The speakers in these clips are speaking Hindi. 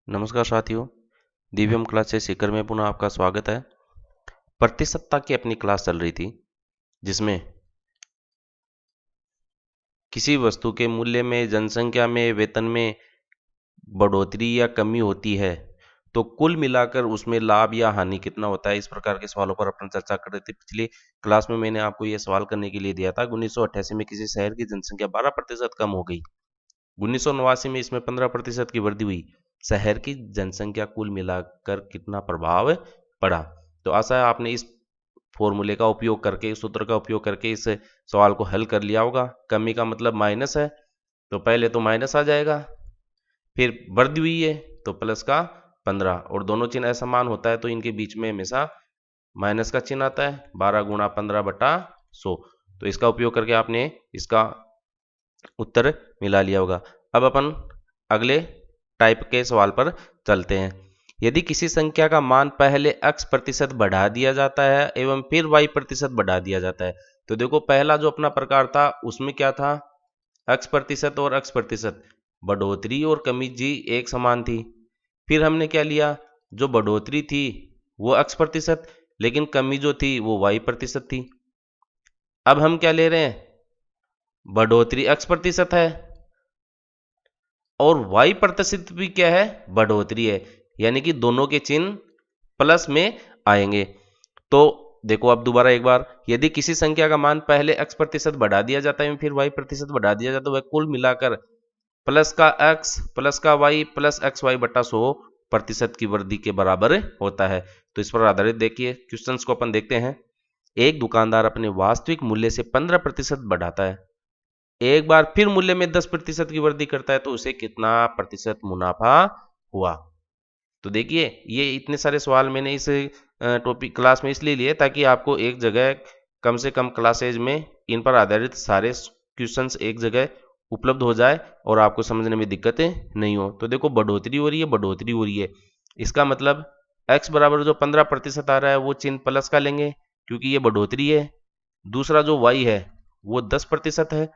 नमस्कार साथियों, दिव्यम क्लास से सीकर में पुनः आपका स्वागत है। प्रतिशतता की अपनी क्लास चल रही थी जिसमें किसी वस्तु के मूल्य में, जनसंख्या में, वेतन में बढ़ोतरी या कमी होती है तो कुल मिलाकर उसमें लाभ या हानि कितना होता है। इस प्रकार के सवालों पर अपन चर्चा कर रहे थे। पिछली क्लास में मैंने आपको यह सवाल करने के लिए दिया था। 1988 में किसी शहर की जनसंख्या 12% कम हो गई। 1989 में इसमें 15% की वृद्धि हुई। शहर की जनसंख्या कुल मिलाकर कितना प्रभाव पड़ा। तो आशा है आपने इस फॉर्मूले का उपयोग करके, इस सूत्र का उपयोग करके इस सवाल को हल कर लिया होगा। कमी का मतलब माइनस है, तो पहले तो माइनस आ जाएगा, फिर वृद्धि हुई है तो प्लस का 15, और दोनों चिन्ह असमान होता है तो इनके बीच में हमेशा माइनस का चिन्ह आता है। 12 गुणा 15/100। तो इसका उपयोग करके आपने इसका उत्तर मिला लिया होगा। अब अपन अगले टाइप के सवाल पर चलते हैं। यदि किसी संख्या का मान पहले x% बढ़ा दिया जाता है एवं फिर y% बढ़ा दिया जाता है, तो देखो पहला जो अपना प्रकार था उसमें क्या था, x% और x%, बढ़ोतरी और कमी जी एक समान थी। फिर हमने क्या लिया, जो बढ़ोतरी थी वो x%, लेकिन कमी जो थी वो y% थी। अब हम क्या ले रहे हैं, बढ़ोतरी x% है और y% भी क्या है, बढ़ोतरी है, यानी कि दोनों के चिन्ह प्लस में आएंगे। तो देखो अब दोबारा एक बार, यदि किसी संख्या का मान पहले x% बढ़ा दिया जाता है फिर y% बढ़ा दिया जाता है, वह कुल मिलाकर प्लस का x प्लस का y प्लस xy/100% की वृद्धि के बराबर होता है। तो इस पर आधारित देखिए क्वेश्चंस को अपन देखते हैं। एक दुकानदार अपने वास्तविक मूल्य से 15% बढ़ाता है, एक बार फिर मूल्य में 10% की वृद्धि करता है, तो उसे कितना प्रतिशत मुनाफा हुआ। तो देखिए ये इतने सारे सवाल मैंने इस टॉपिक क्लास में इसलिए लिए ताकि आपको एक जगह कम से कम क्लासेज में इन पर आधारित सारे क्वेश्चंस एक जगह उपलब्ध हो जाए और आपको समझने में दिक्कतें नहीं हो। तो देखो बढ़ोतरी हो रही है, बढ़ोतरी हो रही है, इसका मतलब x बराबर जो 15% आ रहा है वो चिन्ह प्लस का लेंगे क्योंकि ये बढ़ोतरी है। दूसरा जो y है वो 10% है,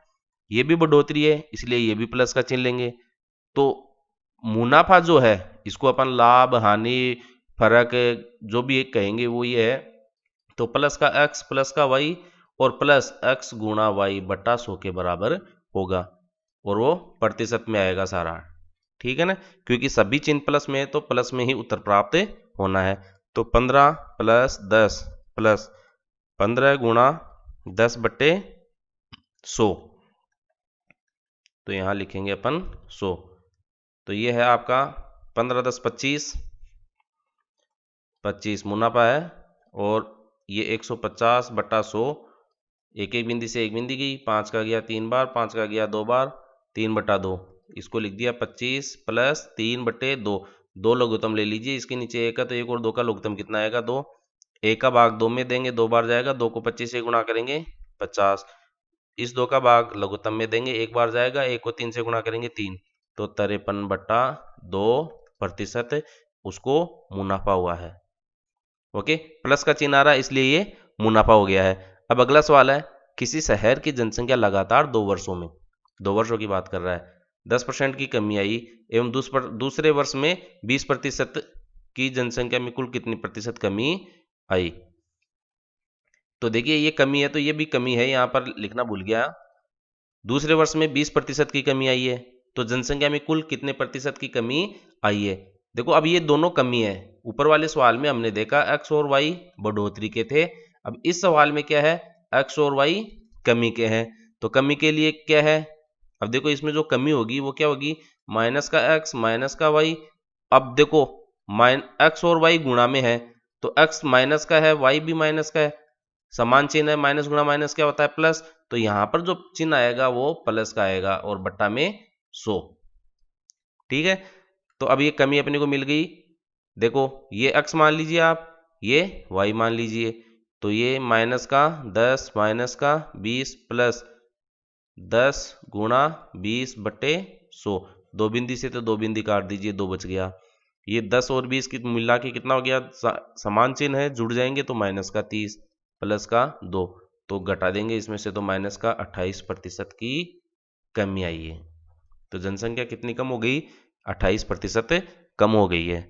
ये भी बढ़ोतरी है इसलिए ये भी प्लस का चिन्ह लेंगे। तो मुनाफा जो है इसको अपन लाभ, हानि, फर्क जो भी एक कहेंगे वो ये है। तो प्लस का x प्लस का y और प्लस x गुणा y/100 के बराबर होगा और वो प्रतिशत में आएगा सारा। ठीक है ना, क्योंकि सभी चिन्ह प्लस में है तो प्लस में ही उत्तर प्राप्त होना है। तो 15 प्लस 10 प्लस 15 गुणा 10/100, तो यहां लिखेंगे अपन 100। तो ये है आपका 15 10 25 मुनाफा है, और ये 150/100, एक एक बिंदी से एक बिंदी गई, 5 का गया 3 बार, 5 का गया 2 बार, 3/2, इसको लिख दिया 25 प्लस 3/2। दो लघुत्तम ले लीजिए, इसके नीचे एक का तो एक और दो का लघुत्तम कितना आएगा, 2। एक का भाग 2 में देंगे, 2 बार जाएगा, 2 को 25 से गुणा करेंगे 50। इस 2 का भाग लघुत्तम में देंगे, एक बार जाएगा, 1 को 3 से गुणा करेंगे 3, तो 53/2% उसको मुनाफा हुआ है। ओके, प्लस का चिन्ह आ रहा है इसलिए ये मुनाफा हो गया है। अब अगला सवाल है, किसी शहर की जनसंख्या लगातार 2 वर्षों में, 2 वर्षों की बात कर रहा है, 10% की कमी आई एवं दूसरे वर्ष में 20% की जनसंख्या में कुल कितनी प्रतिशत कमी आई। तो देखिए ये कमी है तो ये भी कमी है, यहां पर लिखना भूल गया। दूसरे वर्ष में 20% की कमी आई है, तो जनसंख्या में कुल कितने प्रतिशत की कमी आई है। देखो अब ये दोनों कमी है, ऊपर वाले सवाल में हमने देखा x और y बढ़ोतरी के थे, अब इस सवाल में क्या है, x और y कमी के हैं। तो कमी के लिए क्या है, अब देखो इसमें जो कमी होगी वो क्या होगी, माइनस का x माइनस का y। अब देखो x और y गुणा में है तो x माइनस का है, y भी माइनस का है, समान चिन्ह है, माइनस गुणा माइनस क्या होता है, प्लस। तो यहां पर जो चिन्ह आएगा वो प्लस का आएगा और बट्टा में 100। ठीक है, तो अब ये कमी अपने को मिल गई। देखो ये x मान लीजिए आप, ये y मान लीजिए, तो ये माइनस का 10 माइनस का 20 प्लस 10 गुणा 20/100, दो बिंदी से तो दो बिंदी काट दीजिए, दो बच गया। ये 10 और 20 की मिला के कितना हो गया, समान चिन्ह है, जुड़ जाएंगे तो माइनस का 30 प्लस का 2, तो घटा देंगे इसमें से तो माइनस का 28% की कमी आई है। तो जनसंख्या कितनी कम हो गई, 28% कम हो गई है।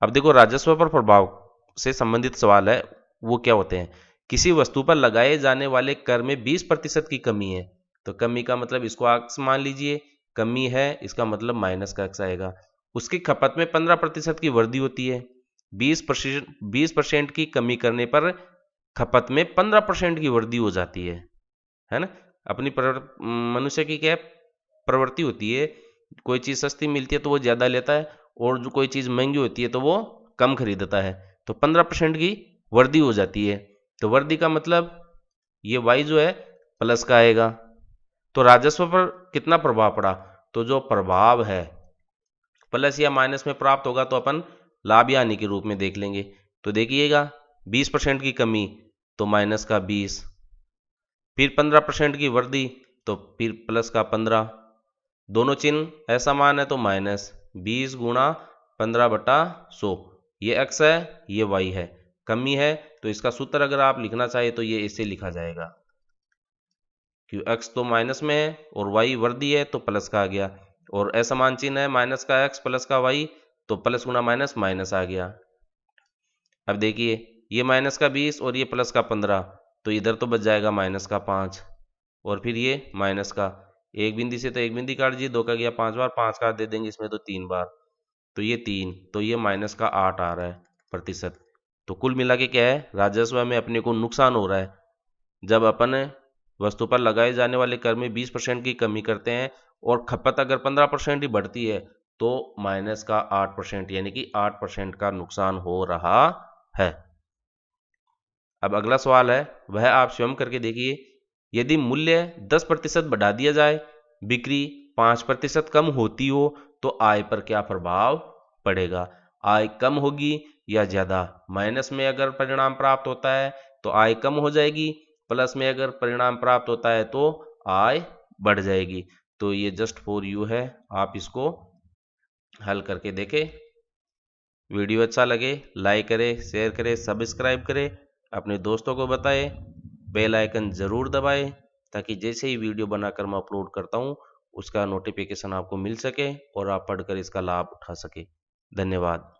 अब देखो राजस्व पर प्रभाव से संबंधित सवाल है, वो क्या होते हैं। किसी वस्तु पर लगाए जाने वाले कर में 20% की कमी है, तो कमी का मतलब इसको एक्स मान लीजिए, कमी है इसका मतलब माइनस का एक्स आएगा। उसकी खपत में 15% की वृद्धि होती है। 20% की कमी करने पर खपत में 15% की वृद्धि हो जाती है ना। अपनी मनुष्य की क्या प्रवृत्ति होती है, कोई चीज़ सस्ती मिलती है तो वो ज़्यादा लेता है, और जो कोई चीज़ महंगी होती है तो वो कम खरीदता है। तो 15% की वृद्धि हो जाती है, तो वृद्धि का मतलब ये वाई जो है प्लस का आएगा। तो राजस्व पर कितना प्रभाव पड़ा, तो जो प्रभाव है प्लस या माइनस में प्राप्त होगा तो अपन लाभ या हानि के रूप में देख लेंगे। तो देखिएगा 20% की कमी तो माइनस का 20, फिर 15% की वृद्धि तो फिर प्लस का 15, दोनों चिन्ह असमान है तो माइनस 20 × 15/100, ये x है ये y है। कमी है तो इसका सूत्र अगर आप लिखना चाहे तो ये इससे लिखा जाएगा, क्यों x तो माइनस में है और y वृद्धि है तो प्लस का आ गया, और असमान चिन्ह है माइनस का x प्लस का y, तो प्लस गुणा माइनस माइनस आ गया। अब देखिए ये माइनस का 20 और ये प्लस का 15, तो इधर तो बच जाएगा माइनस का 5, और फिर ये माइनस का, एक बिंदी से तो एक बिंदी काट दीजिए, 2 का गया 5 बार, 5 का दे देंगे इसमें तो 3 बार, तो ये 3, तो ये माइनस का 8 आ रहा है प्रतिशत। तो कुल मिला के क्या है, राजस्व में अपने को नुकसान हो रहा है जब अपन वस्तु पर लगाए जाने वाले कर में 20% की कमी करते हैं और खपत अगर 15% ही बढ़ती है तो माइनस का 8% यानी कि 8% का नुकसान हो रहा है। अब अगला सवाल है वह आप स्वयं करके देखिए। यदि मूल्य 10% बढ़ा दिया जाए, बिक्री 5% कम होती हो, तो आय पर क्या प्रभाव पड़ेगा। आय कम होगी या ज़्यादा। माइनस में अगर परिणाम प्राप्त होता है तो आय कम हो जाएगी, प्लस में अगर परिणाम प्राप्त होता है तो आय बढ़ जाएगी। तो ये जस्ट फॉर यू है, आप इसको हल करके देखें। वीडियो अच्छा लगे लाइक करें, शेयर करें, सब्सक्राइब करें, अपने दोस्तों को बताएं, बेल आइकन ज़रूर दबाएं ताकि जैसे ही वीडियो बनाकर मैं अपलोड करता हूं उसका नोटिफिकेशन आपको मिल सके और आप पढ़कर इसका लाभ उठा सके। धन्यवाद।